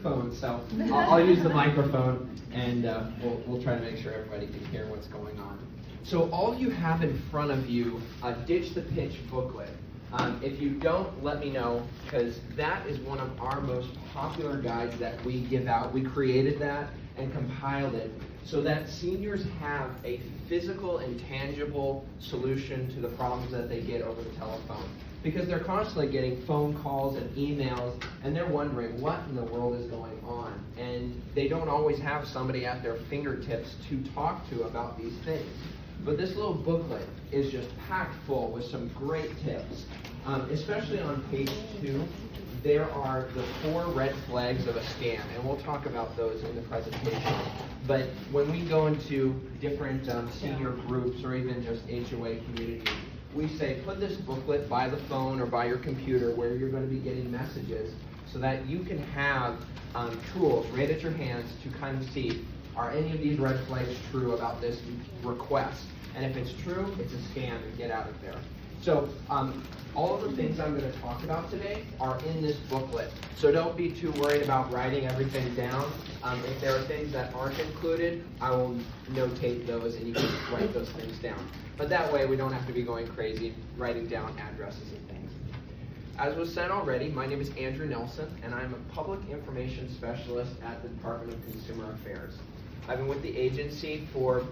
phone, so I'll use the microphone, and we'll try to make sure everybody can hear what's going on. So all you have in front of you, a Ditch the Pitch booklet. If you don't, let me know, because that is one of our most popular guides that we give out. We created that and compiled it so that seniors have a physical and tangible solution to the problems that they get over the telephone. Because they're constantly getting phone calls and emails, and they're wondering what in the world is going on. And they don't always have somebody at their fingertips to talk to about these things. But this little booklet is just packed full with some great tips. Especially on page 2, there are the 4 red flags of a scam, and we'll talk about those in the presentation. But when we go into different senior groups or even just HOA communities, we say put this booklet by the phone or by your computer where you're going to be getting messages so that you can have tools right at your hands to kind of see, are any of these red flags true about this request? And if it's true, it's a scam, and get out of there. So all of the things I'm going to talk about today are in this booklet. So don't be too worried about writing everything down. If there are things that aren't included, I will notate those and you can write those things down. But that way we don't have to be going crazy writing down addresses and things. As was said already, my name is Andrew Nelson, and I'm a public information specialist at the Department of Consumer Affairs. I've been with the agency for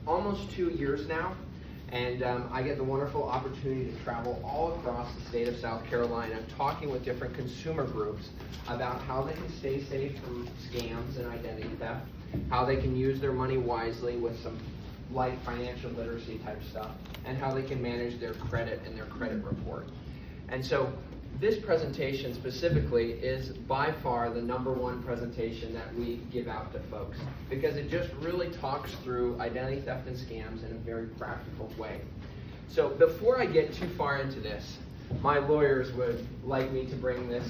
almost 2 years now, and I get the wonderful opportunity to travel all across the state of South Carolina talking with different consumer groups about how they can stay safe from scams and identity theft, how they can use their money wisely with some light financial literacy type stuff, and how they can manage their credit and their credit report. And so this presentation specifically is by far the #1 presentation that we give out to folks, because it just really talks through identity theft and scams in a very practical way. So before I get too far into this, my lawyers would like me to bring this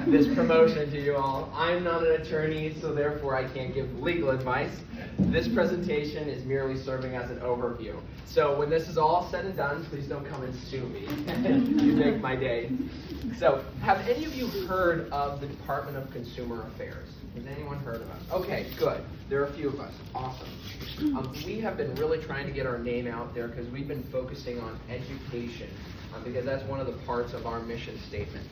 this promotion to you all. I'm not an attorney, so therefore I can't give legal advice. This presentation is merely serving as an overview. So when this is all said and done, please don't come and sue me. You make my day. So have any of you heard of the Department of Consumer Affairs? Has anyone heard of us? Okay, good. There are a few of us. Awesome. We have been really trying to get our name out there because we've been focusing on education, because that's one of the parts of our mission statement.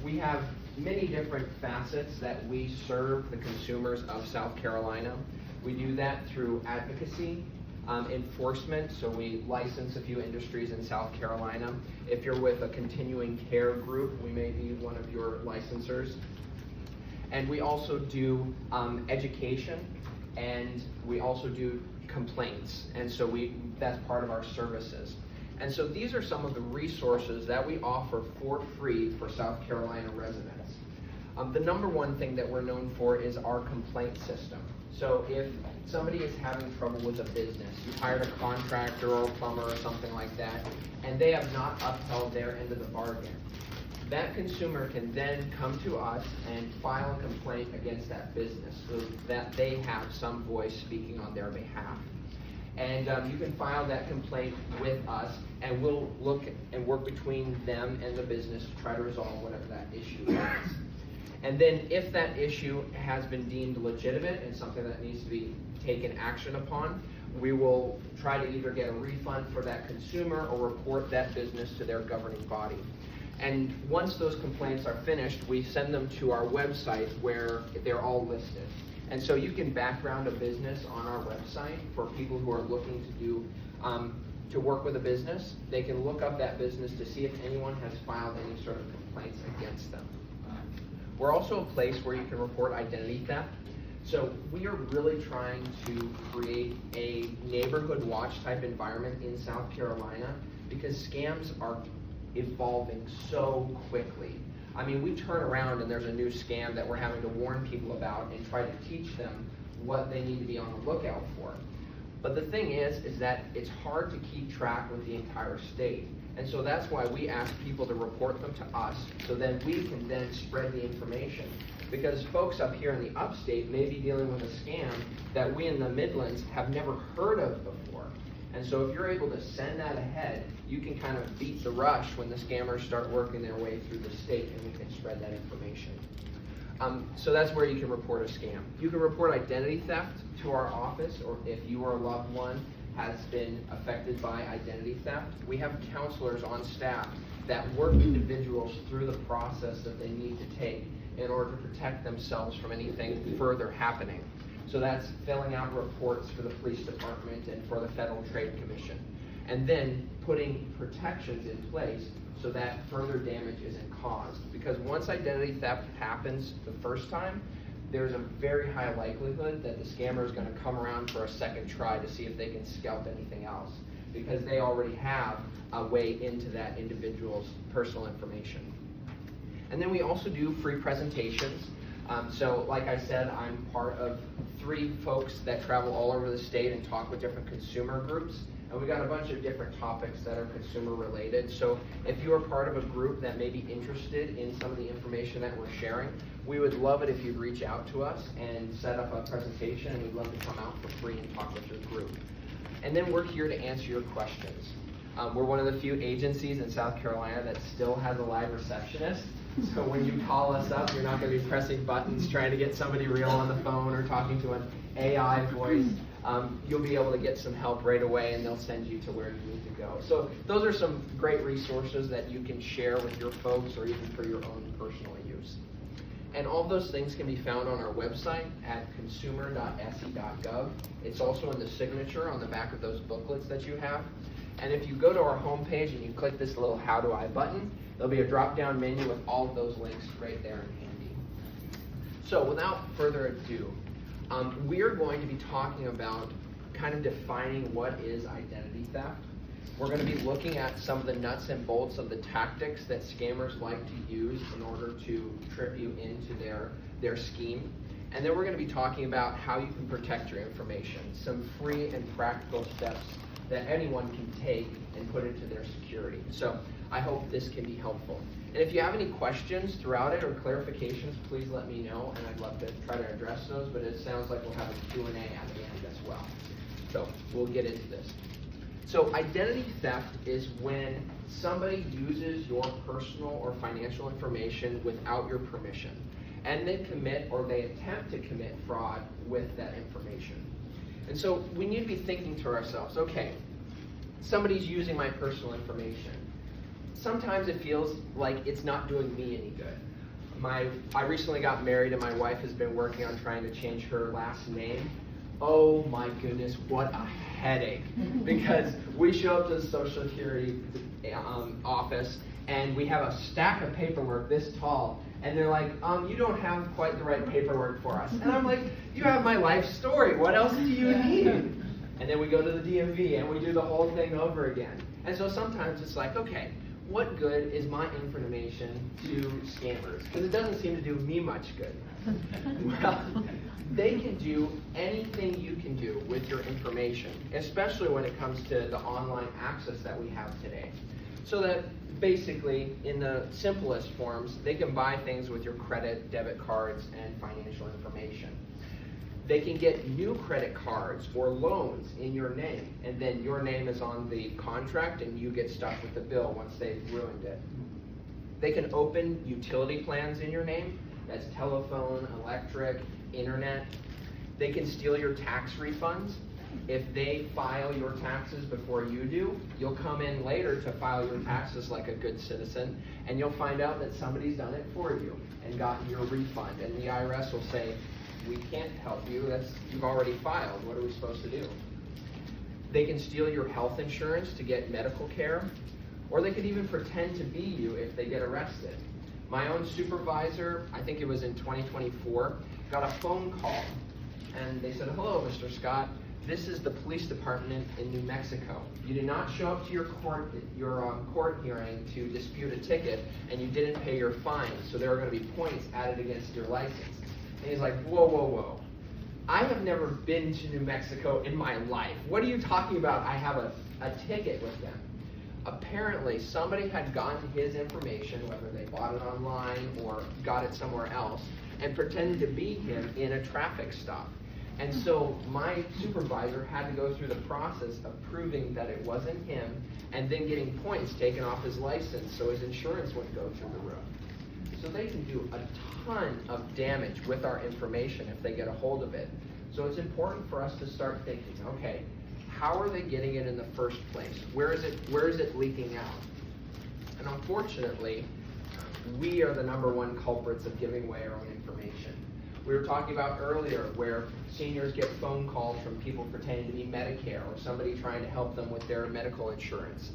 We have many different facets that we serve the consumers of South Carolina. We do that through advocacy, enforcement, so we license a few industries in South Carolina. If you're with a continuing care group, we may be one of your licensors. And we also do education, and we also do complaints, and so that's part of our services. And so these are some of the resources that we offer for free for South Carolina residents. The #1 thing that we're known for is our complaint system. So if somebody is having trouble with a business, you hired a contractor or a plumber or something like that, and they have not upheld their end of the bargain, that consumer can then come to us and file a complaint against that business so that they have some voice speaking on their behalf. And you can file that complaint with us, and we'll look and work between them and the business to try to resolve whatever that issue is. And then if that issue has been deemed legitimate and something that needs to be taken action upon, we will try to either get a refund for that consumer or report that business to their governing body. And once those complaints are finished, we send them to our website where they're all listed. And so you can background a business on our website for people who are looking to do to work with a business. They can look up that business to see if anyone has filed any sort of complaints against them. We're also a place where you can report identity theft. So we are really trying to create a neighborhood watch type environment in South Carolina because scams are evolving so quickly. I mean, we turn around and there's a new scam that we're having to warn people about and try to teach them what they need to be on the lookout for. But the thing is that it's hard to keep track with the entire state. And so that's why we ask people to report them to us so then we can then spread the information. Because folks up here in the upstate may be dealing with a scam that we in the Midlands have never heard of before. And so if you're able to send that ahead, you can kind of beat the rush when the scammers start working their way through the state, and we can spread that information. So that's where you can report a scam. You can report identity theft to our office, or if you or a loved one has been affected by identity theft, we have counselors on staff that work individuals through the process that they need to take in order to protect themselves from anything further happening. So that's filling out reports for the police department and for the Federal Trade Commission. And then putting protections in place so that further damage isn't caused. Because once identity theft happens the first time, there's a very high likelihood that the scammer is going to come around for a second try to see if they can scalp anything else, because they already have a way into that individual's personal information. And then we also do free presentations. So like I said, I'm part of 3 folks that travel all over the state and talk with different consumer groups. And we got a bunch of different topics that are consumer related. So if you are part of a group that may be interested in some of the information that we're sharing, we would love it if you'd reach out to us and set up a presentation, and we'd love to come out for free and talk with your group. And then we're here to answer your questions. We're one of the few agencies in South Carolina that still has a live receptionist. So when you call us up, you're not going to be pressing buttons trying to get somebody real on the phone or talking to an AI voice. You'll be able to get some help right away, and they'll send you to where you need to go. So those are some great resources that you can share with your folks or even for your own personal use. And all of those things can be found on our website at consumer.se.gov. It's also in the signature on the back of those booklets that you have. And if you go to our homepage and you click this little How Do I button, there'll be a drop-down menu with all of those links right there in handy. So without further ado, we are going to be talking about kind of defining what is identity theft. We're going to be looking at some of the nuts and bolts of the tactics that scammers like to use in order to trip you into their scheme. And then we're going to be talking about how you can protect your information, some free and practical steps that anyone can take and put into their security. So I hope this can be helpful. And if you have any questions throughout it or clarifications, please let me know, and I'd love to try to address those, but it sounds like we'll have a Q&A at the end as well. So we'll get into this. So identity theft is when somebody uses your personal or financial information without your permission, and they commit or they attempt to commit fraud with that information. And so we need to be thinking to ourselves, okay, somebody's using my personal information. Sometimes it feels like it's not doing me any good. I recently got married, and my wife has been working on trying to change her last name. Oh my goodness, what a headache. Because we show up to the Social Security office, and we have a stack of paperwork this tall, and they're like, you don't have quite the right paperwork for us. And I'm like, you have my life story, what else do you need? And then we go to the DMV, and we do the whole thing over again. And so sometimes it's like, okay, what good is my information to scammers? Because it doesn't seem to do me much good. Well, they can do anything you can do with your information, especially when it comes to the online access that we have today. So that basically, in the simplest forms, they can buy things with your credit, debit cards, and financial information. They can get new credit cards or loans in your name, and then your name is on the contract and you get stuck with the bill once they've ruined it. They can open utility plans in your name. That's telephone, electric, internet. They can steal your tax refunds. If they file your taxes before you do, you'll come in later to file your taxes like a good citizen, and you'll find out that somebody's done it for you and gotten your refund, and the IRS will say, we can't help you, you've already filed, what are we supposed to do? They can steal your health insurance to get medical care, or they could even pretend to be you if they get arrested. My own supervisor, I think it was in 2024, got a phone call, and they said, hello, Mr. Scott, this is the police department in New Mexico. You did not show up to your court hearing to dispute a ticket, and you didn't pay your fine, so there are going to be points added against your license. And he's like, whoa, whoa, whoa. I have never been to New Mexico in my life. What are you talking about? I have a ticket with them. Apparently, somebody had gotten his information, whether they bought it online or got it somewhere else, and pretended to be him in a traffic stop. And so my supervisor had to go through the process of proving that it wasn't him, and then getting points taken off his license so his insurance wouldn't go through the roof. So they can do a ton of damage with our information if they get a hold of it. So it's important for us to start thinking, okay, how are they getting it in the first place? Where is it leaking out? And unfortunately, we are the #1 culprits of giving away our own information. We were talking about earlier where seniors get phone calls from people pretending to be Medicare or somebody trying to help them with their medical insurance.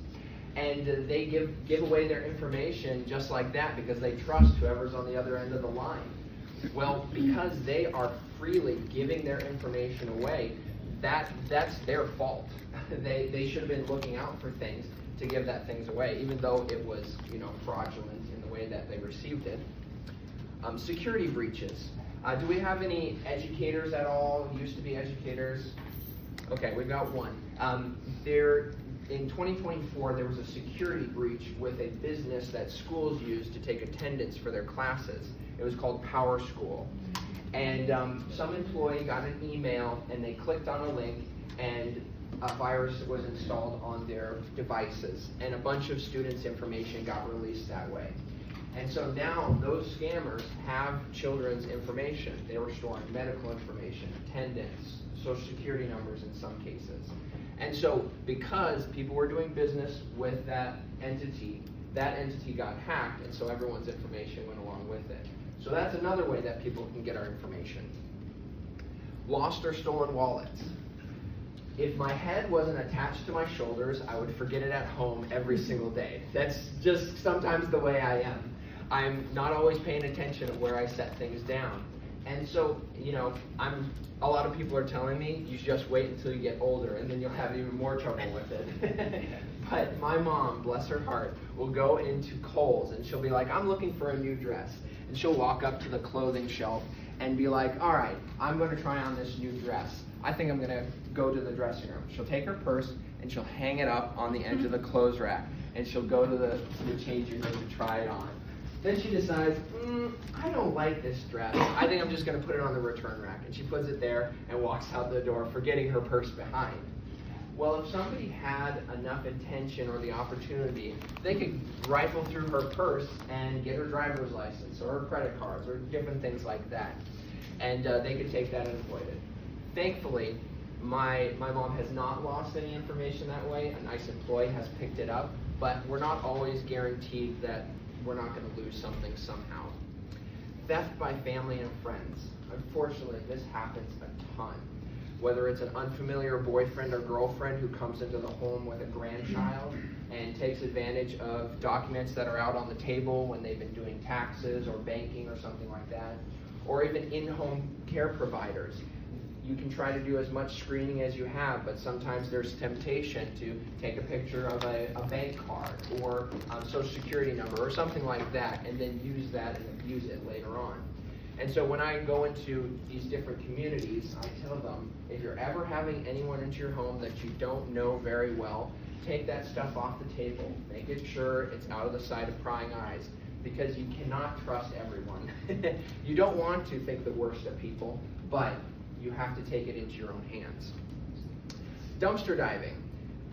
And they give away their information just like that because they trust whoever's on the other end of the line. Well, because they are freely giving their information away, that's their fault. They should have been looking out for things to give that things away, even though it was, fraudulent in the way that they received it. Security breaches. Do we have any educators at all? Used to be educators? Okay, we've got one. In 2024, there was a security breach with a business that schools used to take attendance for their classes. It was called PowerSchool. And some employee got an email and they clicked on a link and a virus was installed on their devices and a bunch of students' information got released that way. And so now those scammers have children's information. They were storing medical information, attendance, social security numbers in some cases. And so because people were doing business with that entity got hacked, and so everyone's information went along with it. So that's another way that people can get our information. Lost or stolen wallets. If my head wasn't attached to my shoulders, I would forget it at home every single day. That's just sometimes the way I am. I'm not always paying attention of where I set things down. And so, a lot of people are telling me, you just wait until you get older and then you'll have even more trouble with it. But my mom, bless her heart, will go into Kohl's and she'll be like, I'm looking for a new dress. And she'll walk up to the clothing shelf and be like, all right, I'm going to try on this new dress. I think I'm going to go to the dressing room. She'll take her purse and she'll hang it up on the edge of the clothes rack. And she'll go to the changing room to try it on. Then she decides, I don't like this dress. I think I'm just going to put it on the return rack. And she puts it there and walks out the door, forgetting her purse behind. Well, if somebody had enough intention or the opportunity, they could rifle through her purse and get her driver's license or her credit cards or different things like that. And they could take that and avoid it. Thankfully, my mom has not lost any information that way. A nice employee has picked it up, but we're not always guaranteed that we're not going to lose something somehow. Theft by family and friends. Unfortunately, this happens a ton. Whether it's an unfamiliar boyfriend or girlfriend who comes into the home with a grandchild and takes advantage of documents that are out on the table when they've been doing taxes or banking or something like that, or even in-home care providers. You can try to do as much screening as you have, but sometimes there's temptation to take a picture of a bank card or social security number or something like that and then use that and abuse it later on. And so when I go into these different communities, I tell them, if you're ever having anyone into your home that you don't know very well, take that stuff off the table. Make it sure it's out of the sight of prying eyes, because you cannot trust everyone. You don't want to think the worst of people, but you have to take it into your own hands. Dumpster diving.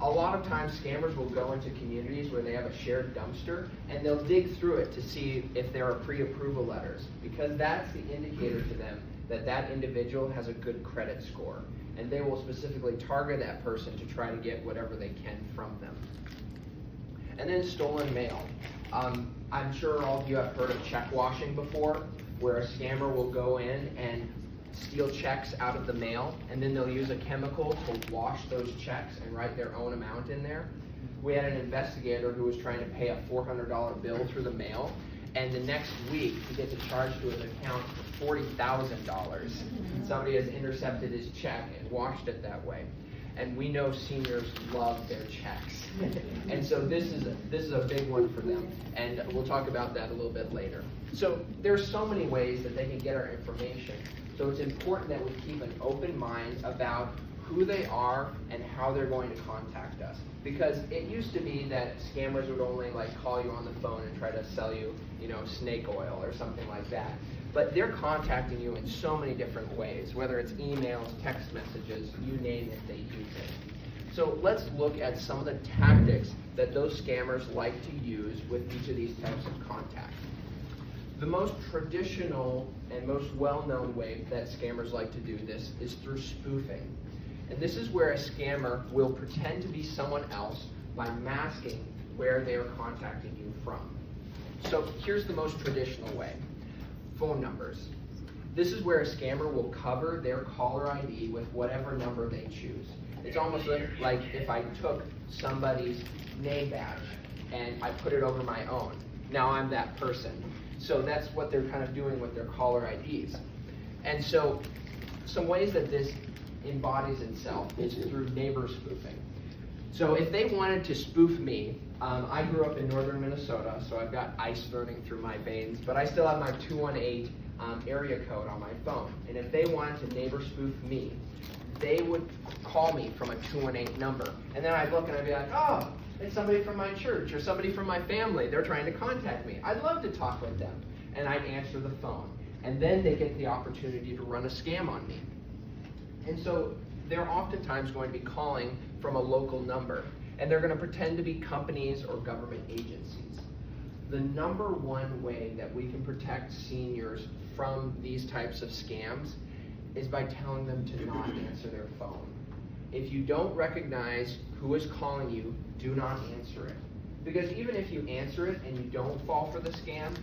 A lot of times scammers will go into communities where they have a shared dumpster and they'll dig through it to see if there are pre-approval letters, because that's the indicator to them that that individual has a good credit score, and they will specifically target that person to try to get whatever they can from them. And then stolen mail. I'm sure all of you have heard of check washing before, where a scammer will go in and steal checks out of the mail, and then they'll use a chemical to wash those checks and write their own amount in there. We had an investigator who was trying to pay a $400 bill through the mail, and the next week he gets a charge to his account for $40,000. Somebody has intercepted his check and washed it that way. And we know seniors love their checks. And so this is a big one for them, and we'll talk about that a little bit later. So there's so many ways that they can get our information. So it's important that we keep an open mind about who they are and how they're going to contact us. Because it used to be that scammers would only call you on the phone and try to sell you, snake oil or something like that. But they're contacting you in so many different ways, whether it's emails, text messages, you name it, they use it. So let's look at some of the tactics that those scammers like to use with each of these types of contact. The most traditional and most well-known way that scammers like to do this is through spoofing. And this is where a scammer will pretend to be someone else by masking where they are contacting you from. So here's the most traditional way. Phone numbers. This is where a scammer will cover their caller ID with whatever number they choose. It's almost like if I took somebody's name badge and I put it over my own. Now I'm that person. So that's what they're kind of doing with their caller IDs. And so some ways that this embodies itself is through neighbor spoofing. So if they wanted to spoof me, I grew up in northern Minnesota, so I've got ice running through my veins, but I still have my 218 area code on my phone. And if they wanted to neighbor spoof me, they would call me from a 218 number. And then I'd look and I'd be like, oh, it's somebody from my church or somebody from my family. They're trying to contact me. I'd love to talk with them. And I'd answer the phone. And then they get the opportunity to run a scam on me. And so they're oftentimes going to be calling from a local number. And they're going to pretend to be companies or government agencies. The number one way that we can protect seniors from these types of scams is by telling them to not answer their phone. If you don't recognize who is calling you, do not answer it. Because even if you answer it and you don't fall for the scam,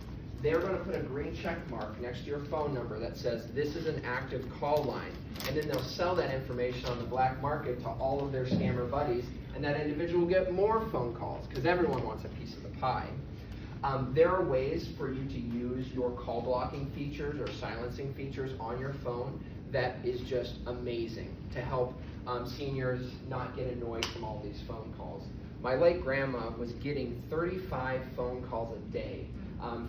they're going to put a green check mark next to your phone number that says this is an active call line. And then they'll sell that information on the black market to all of their scammer buddies, and that individual will get more phone calls because everyone wants a piece of the pie. There are ways for you to use your call blocking features or silencing features on your phone that is just amazing to help seniors not get annoyed from all these phone calls. My late grandma was getting 35 phone calls a day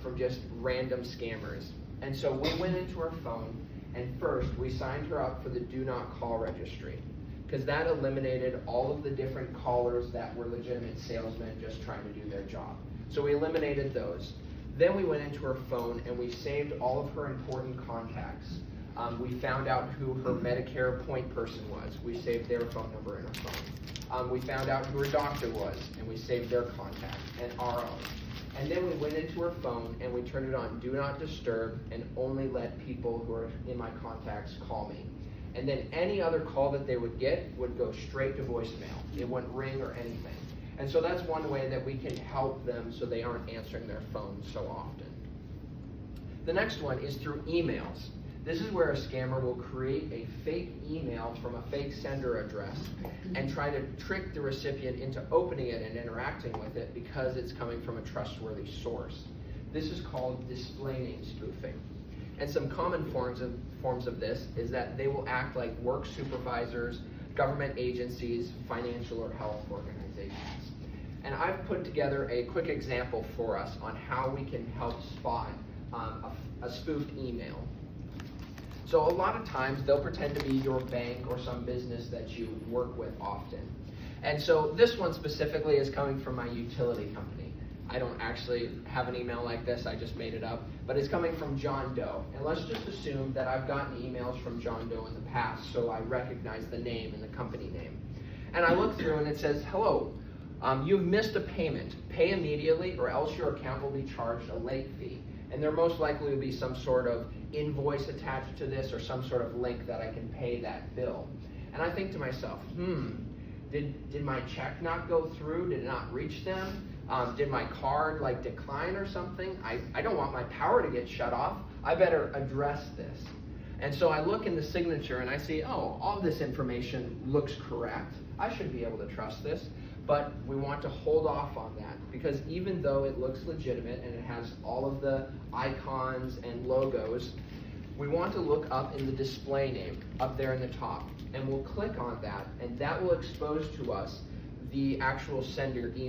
from just random scammers. And so we went into her phone, and first we signed her up for the Do Not Call registry, because that eliminated all of the different callers that were legitimate salesmen just trying to do their job. So we eliminated those. Then we went into her phone and we saved all of her important contacts. We found out who her Medicare point person was. We saved their phone number in her phone. We found out who her doctor was, and we saved their contact and our own. And then we went into her phone and we turned it on Do Not Disturb and only let people who are in my contacts call me. And then any other call that they would get would go straight to voicemail. It wouldn't ring or anything. And so that's one way that we can help them so they aren't answering their phones so often. The next one is through emails. This is where a scammer will create a fake email from a fake sender address and try to trick the recipient into opening it and interacting with it because it's coming from a trustworthy source. This is called display name spoofing. And some common forms of this is that they will act like work supervisors, government agencies, financial or health organizations. And I've put together a quick example for us on how we can help spot a spoofed email. So a lot of times they'll pretend to be your bank or some business that you work with often. And so this one specifically is coming from my utility company. I don't actually have an email like this, I just made it up, but it's coming from John Doe. And let's just assume that I've gotten emails from John Doe in the past, so I recognize the name and the company name. And I look through and it says, hello, you've missed a payment. Pay immediately or else your account will be charged a late fee. And there most likely will be some sort of invoice attached to this or some sort of link that I can pay that bill. And I think to myself, did my check not go through? Did it not reach them? Did my card decline or something? I don't want my power to get shut off. I better address this. And so I look in the signature and I see, oh, all this information looks correct. I should be able to trust this. But we want to hold off on that because even though it looks legitimate and it has all of the icons and logos, we want to look up in the display name up there in the top, and we'll click on that, and that will expose to us the actual sender email.